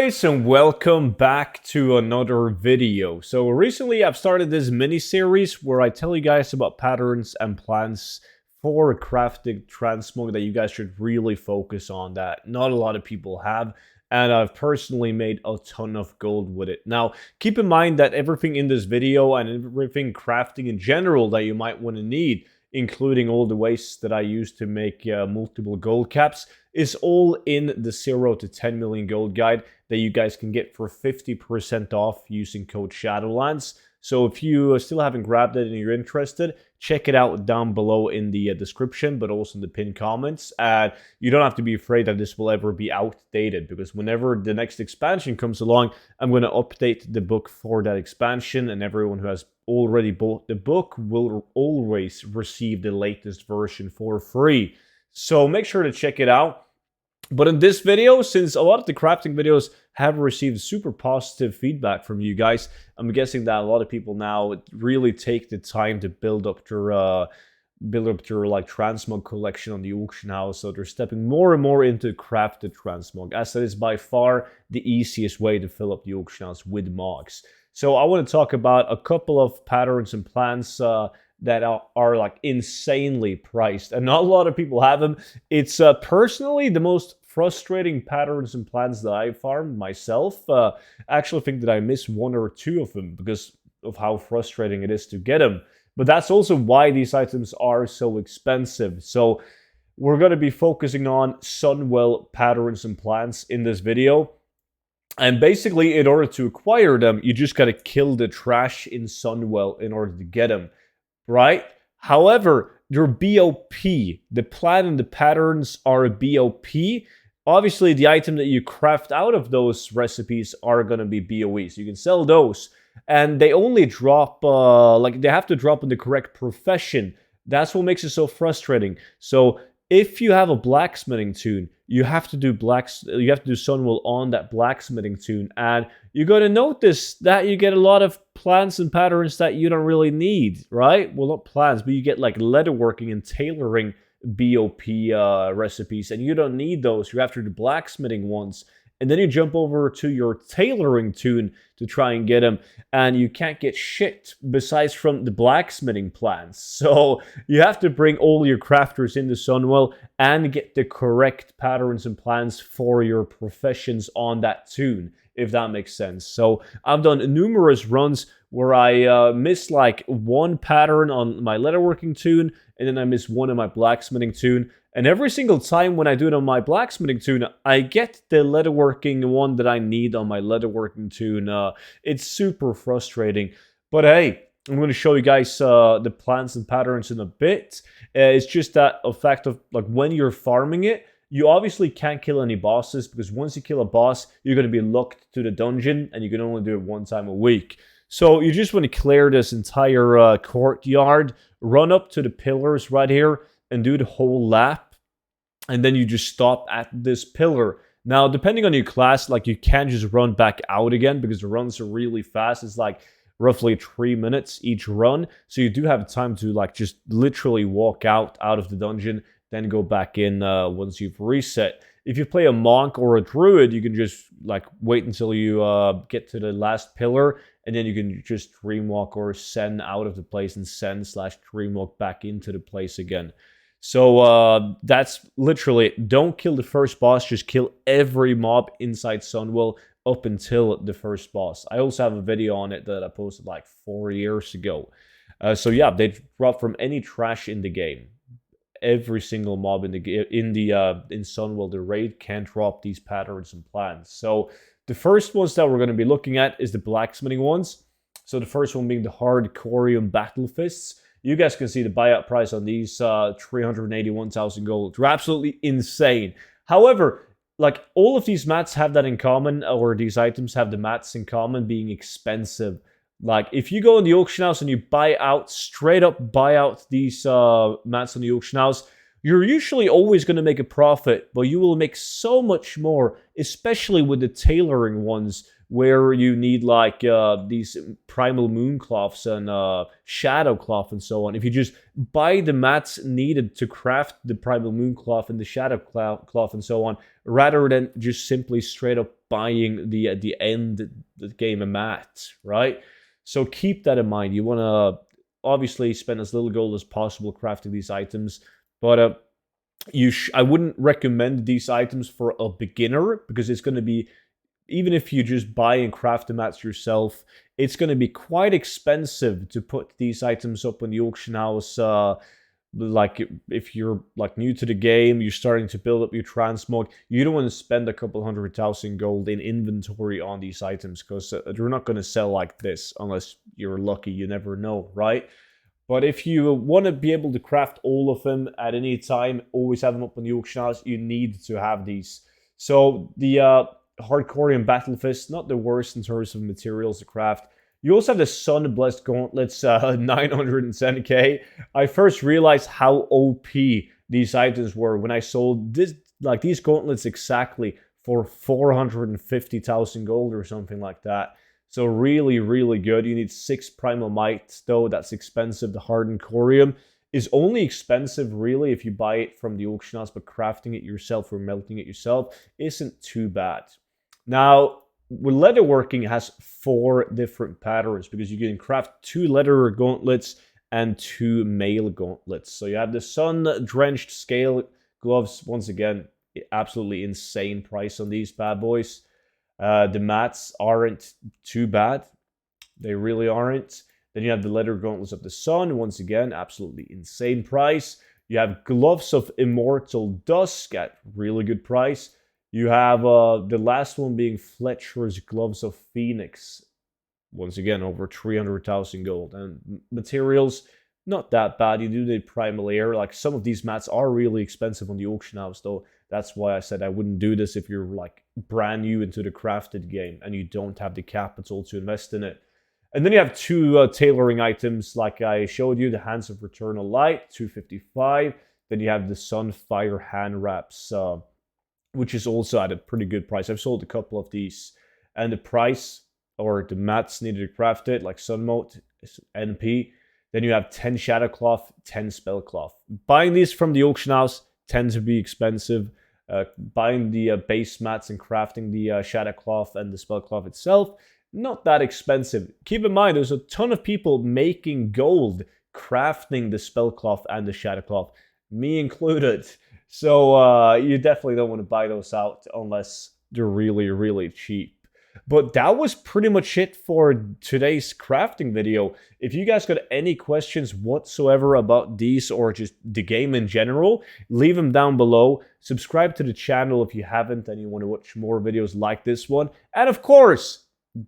guys, and welcome back to another video. So recently I've started this mini series where I tell you guys about patterns and plans for crafting transmog that you guys should really focus on, that not a lot of people have, and I've personally made a ton of gold with it. Now keep in mind that everything in this video and everything crafting in general that you might want to need, including all the waste that I use to make multiple gold caps, is all in the 0 to 10 million gold guide that you guys can get for 50% off using code Shadowlands. So if you still haven't grabbed it and you're interested, check it out down below in the description, but also in the pinned comments. And you don't have to be afraid that this will ever be outdated, because whenever the next expansion comes along, I'm going to update the book for that expansion, and everyone who has already bought the book will always receive the latest version for free. So make sure to check it out. But in this video, since a lot of the crafting videos have received super positive feedback from you guys, I'm guessing that a lot of people now really take the time to build up their like transmog collection on the auction house. So they're stepping more and more into crafted transmog, as that is by far the easiest way to fill up the auction house with mogs. So I want to talk about a couple of patterns and plans that are like insanely priced, and not a lot of people have them. It's personally the most frustrating patterns and plans that I farmed myself. I actually think that I missed one or two of them because of how frustrating it is to get them. But that's also why these items are so expensive. So we're going to be focusing on Sunwell patterns and plans in this video. And basically, in order to acquire them, you just got to kill the trash in Sunwell in order to get them, right? However, they're BOP. The plan and the patterns are BOP. Obviously, the item that you craft out of those recipes are going to be BOE, so you can sell those. And they only drop, they have to drop in the correct profession. That's what makes it so frustrating. So if you have a blacksmithing toon, you have to do Sunwell on that blacksmithing toon, and you're going to notice that you get a lot of plans and patterns that you don't really need, right? Well, not plans, but you get like leatherworking and tailoring BOP recipes, and you don't need those. You're after the blacksmithing ones, and then you jump over to your tailoring toon to try and get them, and you can't get shit besides from the blacksmithing plans. So you have to bring all your crafters into Sunwell and get the correct patterns and plans for your professions on that toon, if that makes sense. So I've done numerous runs where I miss like one pattern on my leatherworking toon, and then I miss one on my blacksmithing toon. And every single time when I do it on my blacksmithing toon, I get the leatherworking one that I need on my leatherworking toon. It's super frustrating. But hey, I'm going to show you guys the plans and patterns in a bit. It's just that effect of like when you're farming it, you obviously can't kill any bosses, because once you kill a boss, you're going to be locked to the dungeon, and you can only do it one time a week. So you just want to clear this entire courtyard, run up to the pillars right here, and do the whole lap. And then you just stop at this pillar. Now, depending on your class, like you can't just run back out again, because the runs are really fast. It's like roughly 3 minutes each run. So you do have time to like just literally walk out of the dungeon, then go back in once you've reset. If you play a monk or a druid, you can just like wait until you get to the last pillar, and then you can just dreamwalk or send out of the place and send/dreamwalk back into the place again. So that's literally it. Don't kill the first boss, just kill every mob inside Sunwell up until the first boss. I also have a video on it that I posted like 4 years ago. So yeah, they drop from any trash in the game. Every single mob in Sunwell, the raid, can drop these patterns and plans. So the first ones that we're going to be looking at is the blacksmithing ones. So the first one being the hardcorium battle fists. You guys can see the buyout price on these, 381,000 gold. They're absolutely insane. However, like all of these mats have that in common, or these items have the mats in common being expensive. Like if you go in the auction house and you straight up buy out these mats on the auction house, you're usually always going to make a profit, but you will make so much more, especially with the tailoring ones, where you need like these primal moon cloths and shadow cloth and so on. If you just buy the mats needed to craft the primal moon cloth and the shadow cloth and so on, rather than just simply straight up buying the end the game a mat, right? So keep that in mind. You want to obviously spend as little gold as possible crafting these items, but I wouldn't recommend these items for a beginner, because it's going to be, even if you just buy and craft the mats yourself, it's going to be quite expensive to put these items up in the auction house. Like if you're like new to the game, you're starting to build up your transmog, you don't want to spend a couple 100,000 gold in inventory on these items, because they're not going to sell like this unless you're lucky. You never know, right? But if you want to be able to craft all of them at any time, always have them up on the auction house, you need to have these. So the Hardcore Battle Fist, not the worst in terms of materials to craft. You also have the Sun Blessed Gauntlets, 910k. I first realized how OP these items were when I sold these gauntlets exactly for 450,000 gold or something like that. So really, really good. You need 6 Primal Might, though. That's expensive. The Hardened Corium is only expensive, really, if you buy it from the auction house, but crafting it yourself or melting it yourself isn't too bad. Now, with leatherworking, it has 4 different patterns, because you can craft 2 leather gauntlets and 2 mail gauntlets. So you have the sun-drenched scale gloves. Once again, absolutely insane price on these bad boys. The mats aren't too bad. They really aren't. Then you have the leather gauntlets of the sun. Once again, absolutely insane price. You have gloves of immortal dusk at really good price. You have the last one being Fletcher's gloves of phoenix. Once again, over 300,000 gold. And materials, not that bad. You do need primal air. Like, some of these mats are really expensive on the auction house, though. That's why I said I wouldn't do this if you're like brand new into the crafted game and you don't have the capital to invest in it. And then you have 2 tailoring items, like I showed you, the Hands of Eternal Light, 255. Then you have the Sunfire hand wraps, which is also at a pretty good price. I've sold a couple of these, and the price, or the mats needed to craft it, like Sun Mode, is NP. Then you have 10 Shadow Cloth, 10 Spell Cloth. Buying these from the auction house tends to be expensive. Buying the base mats and crafting the Shadow Cloth and the Spell Cloth itself, not that expensive. Keep in mind, there's a ton of people making gold crafting the Spell Cloth and the Shadow Cloth, me included. So you definitely don't want to buy those out unless they're really, really cheap. But that was pretty much it for today's crafting video. If you guys got any questions whatsoever about these or just the game in general, leave them down below. Subscribe to the channel if you haven't and you want to watch more videos like this one. And of course,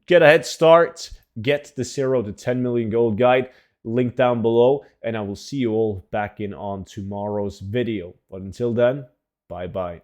get a head start. Get the 0 to 10 million gold guide. Link down below. And I will see you all back in on tomorrow's video. But until then, bye-bye.